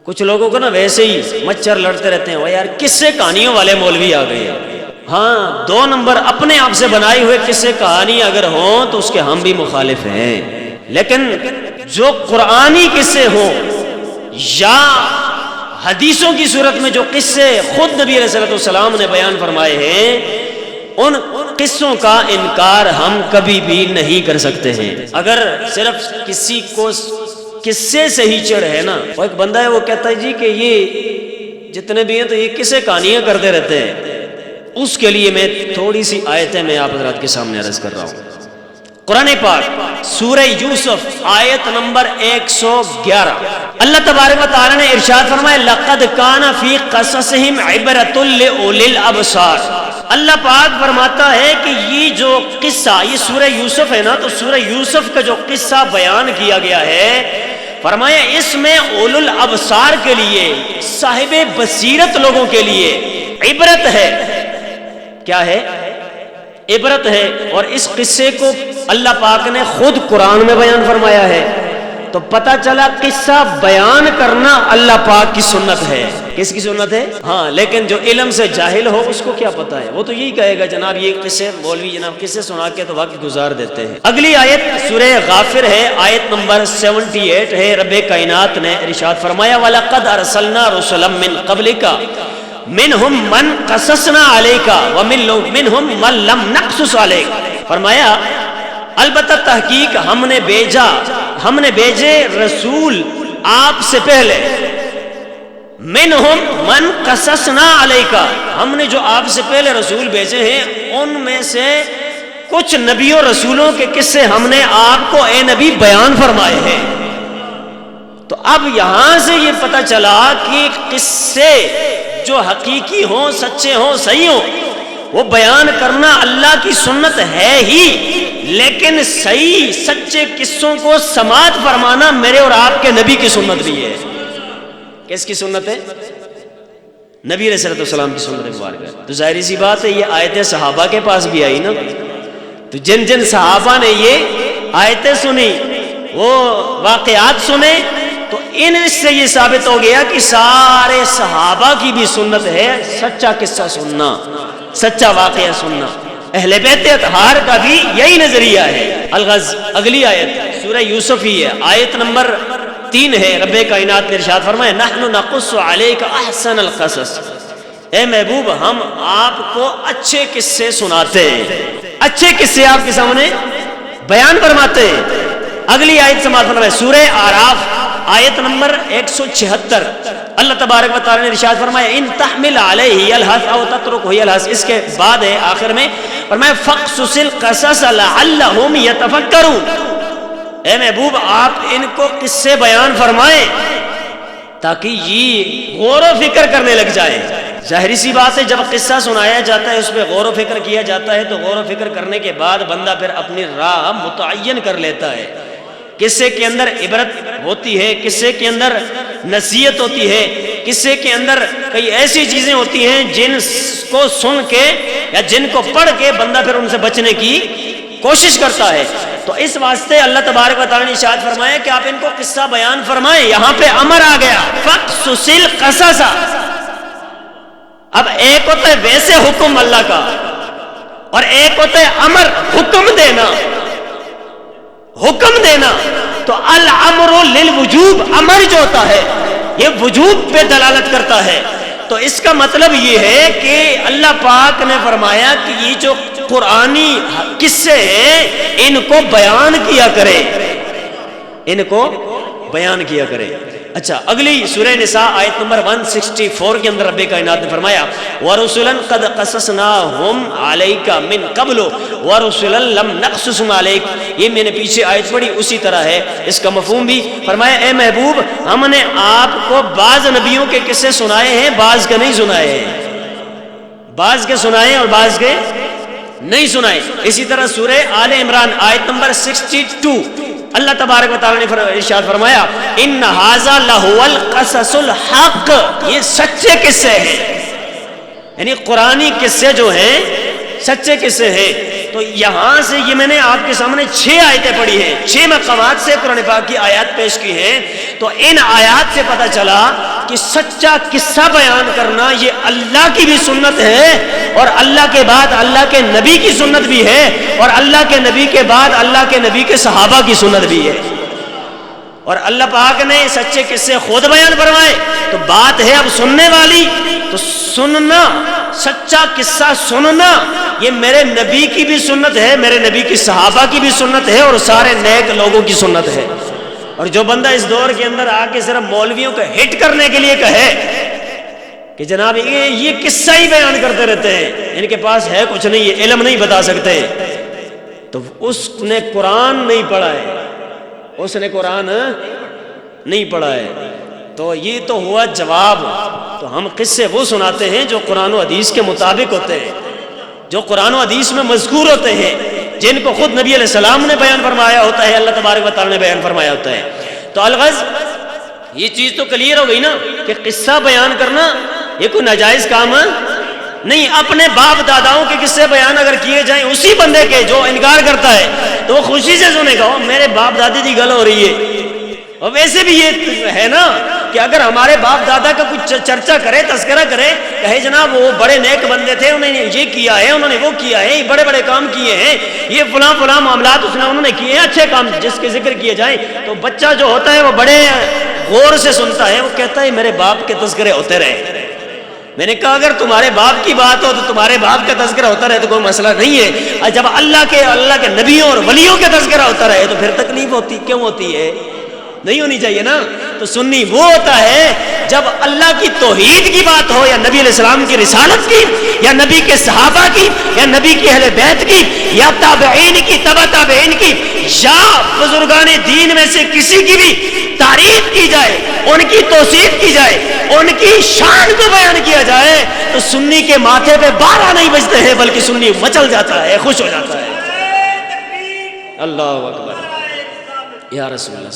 کچھ لوگوں کو نا ویسے ہی مچھر لڑتے رہتے ہیں، وہ یار قصے کہانیوں والے مولوی آ گئے ہیں۔ ہاں 2 نمبر اپنے آپ سے بنائے ہوئے قصے کہانی اگر ہوں تو اس کے ہم بھی مخالف ہیں، لیکن جو قرآنی قصے ہوں یا حدیثوں کی صورت میں جو قصے خود نبی علیہ السلام نے بیان فرمائے ہیں، ان قصوں کا انکار ہم کبھی بھی نہیں کر سکتے ہیں۔ اگر صرف کسی کو قصے سے ہی چڑھ ہے نا، وہ ایک بندہ ہے وہ کہتا ہے جی کہ یہ جتنے بھی ہیں تو یہ قصے کہانیاں کرتے رہتے ہیں، اس کے لیے میں تھوڑی سی آیتیں میں آپ حضرات کے سامنے عرض کر رہا ہوں۔ قرآن پاک سورہ یوسف آیت نمبر 111، اللہ تبارک و تعالی نے ارشاد فرمایا لقد کان فی قصصہم عبرۃ لأولی الابصار۔ اللہ پاک فرماتا ہے کہ یہ جو قصہ، یہ سورہ یوسف ہے نا، تو سورہ یوسف کا جو قصہ بیان کیا گیا ہے، فرمایا اس میں اولو الابصار کے لیے، صاحب بصیرت لوگوں کے لیے عبرت ہے۔ کیا ہے؟ عبرت ہے۔ اور اس قصے کو اللہ پاک نے خود قرآن میں بیان فرمایا ہے، تو پتہ چلا قصہ بیان کرنا اللہ پاک کی سنت ہے۔ کس کی سنت ہے؟ ہاں، لیکن جو علم سے جاہل ہو اس کو کیا پتہ ہے، وہ تو یہی کہے گا جناب یہ قصے مولوی جناب قصے سنا کے تو وقت گزار دیتے ہیں۔ اگلی آیت سورہ غافر ہے، آیت نمبر 78 ہے۔ رب کائنات نے ارشاد فرمایا وَلَقَدْ أَرْسَلْنَا رُسُلًا مِّن قَبْلِكَ مِنْهُمْ مَنْ قَصَصْنَا عَلَيْكَ وَمِنْهُمْ مَنْ لَمْ نَقْصُصْ عَلَيْكَ۔ فرمایا البتہ تحقیق ہم نے بھیجے رسول آپ سے پہلے، منہم من قصصنا علیکا، ہم نے جو آپ سے پہلے رسول بھیجے ہیں ان میں سے کچھ نبیوں رسولوں کے قصے ہم نے آپ کو اے نبی بیان فرمائے ہیں۔ تو اب یہاں سے یہ پتہ چلا کہ قصے جو حقیقی ہوں، سچے ہوں، صحیح ہوں، وہ بیان کرنا اللہ کی سنت ہے ہی، لیکن صحیح سچے قصوں کو سماعت فرمانا میرے اور آپ کے نبی کی سنت بھی ہے۔ کس کی سنت ہے؟ نبی علیہ السلام کی سنت مبارکہ ہے۔ تو ظاہری سی بات ہے یہ آیتیں صحابہ کے پاس بھی آئی نا، تو جن صحابہ نے یہ آیتیں سنی، وہ واقعات سنے، تو ان سے یہ ثابت ہو گیا کہ سارے صحابہ کی بھی سنت ہے سچا قصہ سننا، سچا واقعہ سننا۔ اہل بیت اطہار کا بھی یہی نظریہ ہے۔ الغز اگلی آیت سورہ یوسف ہی ہے، آیت نمبر 3 ہے۔ رب کائنات نے ارشاد فرمایا نحن نقص علیک احسن القصص، اے محبوب ہم آپ کو اچھے قصے سناتے ہیں، اچھے قصے آپ کے سامنے بیان فرماتے ہیں۔ اگلی آیت سماعت فرمائے سورہ اعراف آیت نمبر 176، اللہ تبارک و تعالی نے ارشاد فرمایا ان تحمل علیہ الحث او تترکہ الحث، اس کے بعد ہے آخر میں فرمایا فقصص القصص لعلہم یتفکرون، اے محبوب آپ ان کو قصے بیان فرمائیں تاکہ یہ غور و فکر کرنے لگ جائیں۔ ظاہری سی بات ہے جب قصہ سنایا جاتا ہے اس پہ غور و فکر کیا جاتا ہے، تو غور و فکر کرنے کے بعد بندہ پھر اپنی راہ متعین کر لیتا ہے۔ قصے کے اندر عبرت ہوتی ہے، قصے کے اندر نصیحت ہوتی ہے، قصے کے اندر کئی ایسی چیزیں ہوتی ہیں جن کو سن کے یا جن کو پڑھ کے بندہ پھر ان سے بچنے کی کوشش کرتا ہے۔ تو اس واسطے اللہ تبارک و تعالی نے ارشاد فرمایا کہ آپ ان کو قصہ بیان فرمائیں۔ یہاں پہ امر آ گیا فقصص القصص۔ اب ایک ہوتا ہے ویسے حکم اللہ کا، اور ایک ہوتا ہے امر، حکم دینا، حکم دینا۔ تو الامر للوجوب، امر جو ہوتا ہے یہ وجوب پہ دلالت کرتا ہے۔ تو اس کا مطلب یہ ہے کہ اللہ پاک نے فرمایا کہ یہ جو قرآنی قصے ہیں ان کو بیان کیا کرے، ان کو بیان کیا کرے۔ اچھا اگلی سورہ نساء آیت نمبر 164 کے اندر رب کائنات نے فرمایا وَرُسُلًا قَدْ قَصَصْنَاهُمْ عَلَيْكَ مِنْ قَبْلُ وَرُسُلًا لَمْ نَقْصُصْهُمْ عَلَيْكَ، یہ میں نے پیچھے آیت پڑھی اسی طرح ہے، اس کا مفہوم بھی فرمایا اے محبوب ہم نے آپ کو بعض نبیوں کے قصے سنائے ہیں، بعض کے نہیں سنائے ہیں، بعض کے سنائے اور بعض کے نہیں سنائے۔ اسی طرح سورہ آل عمران آیت نمبر 62 اللہ تبارک و تعالی نے ارشاد فرمایا ان ھذا لہو القصص الحق، یہ سچے قصے ہیں، یعنی قرآنی قصے جو ہیں سچے قصے ہیں۔ تو یہاں سے یہ میں نے آپ کے سامنے 6 آیتیں پڑھی ہیں، 6 مقامات سے قرآن پاک کی آیات پیش کی ہیں۔ تو ان آیات سے پتہ چلا کہ سچا قصہ بیان کرنا یہ اللہ کی بھی سنت ہے اور اللہ کے بعد اللہ کے نبی کی سنت بھی ہے اور اللہ کے نبی کے بعد اللہ کے نبی کے صحابہ کی سنت بھی ہے. اور اللہ پاک نے سچے قصے خود بیان فرمائے. تو بات ہے اب سننے والی، تو سننا، سچا قصہ سننا یہ میرے نبی کی بھی سنت ہے، میرے نبی کی صحابہ کی بھی سنت ہے اور سارے نیک لوگوں کی سنت ہے. اور جو بندہ اس دور کے اندر آ کے صرف مولویوں کو ہٹ کرنے کے لیے کہے کہ جناب یہ قصہ ہی بیان کرتے رہتے ہیں، ان کے پاس ہے کچھ نہیں، یہ علم نہیں بتا سکتے، تو اس نے قرآن نہیں پڑھا ہے، اس نے قرآن نہیں پڑھا ہے. تو یہ تو ہوا جواب. تو ہم قصے وہ سناتے ہیں جو قرآن و حدیث کے مطابق ہوتے ہیں، جو قرآن و حدیث میں مذکور ہوتے ہیں، جن کو خود نبی علیہ السلام نے بیان فرمایا ہوتا ہے، اللہ تبارک و تعالیٰ نے بیان فرمایا ہوتا ہے. تو الغرض یہ چیز تو کلیئر ہو گئی نا کہ قصہ بیان کرنا یہ کوئی ناجائز کام نہیں. اپنے باپ داداؤں کے قصے بیان اگر کیے جائیں اسی بندے کے جو انکار کرتا ہے تو وہ خوشی سے سنے گا میرے باپ دادی کی گل ہو رہی ہے. اور ویسے بھی یہ ہے نا کہ اگر ہمارے باپ دادا کا کچھ چرچا کرے، تذکرہ کرے، کہے جناب وہ بڑے نیک بندے تھے، انہوں نے یہ کیا ہے، انہوں نے وہ کیا ہے، بڑے بڑے کام کیے ہیں، یہ فلاں فلاں معاملات انہوں نے کیے ہیں، اچھے کام جس کے ذکر کیے جائیں، تو بچہ جو ہوتا ہے وہ بڑے غور سے سنتا ہے، وہ کہتا ہے میرے باپ کے تذکرے ہوتے رہے. میں نے کہا اگر تمہارے باپ کی بات ہو تو تمہارے باپ کا تذکرہ ہوتا رہے تو کوئی مسئلہ نہیں ہے، اور جب اللہ کے نبیوں اور ولیوں کا تذکرہ ہوتا رہے تو پھر تکلیف ہوتی کیوں ہوتی ہے؟ نہیں ہونی چاہیے نا. تو سنی وہ ہوتا ہے جب اللہ کی توحید کی بات ہو، یا نبی علیہ السلام کی رسالت کی، یا نبی کے صحابہ کی، یا نبی کے اہل بیت کی، یا تابعین کی، تبع تابعین کی، یا بزرگان دین میں سے کسی کی بھی تعریف کی جائے، ان کی توصیف کی جائے، ان کی شان کو بیان کیا جائے، تو سنی کے ماتھے پہ 12 نہیں بجتے ہیں بلکہ سنی مچل جاتا ہے، خوش ہو جاتا ہے. اللہ اکبر یا رسول اللہ.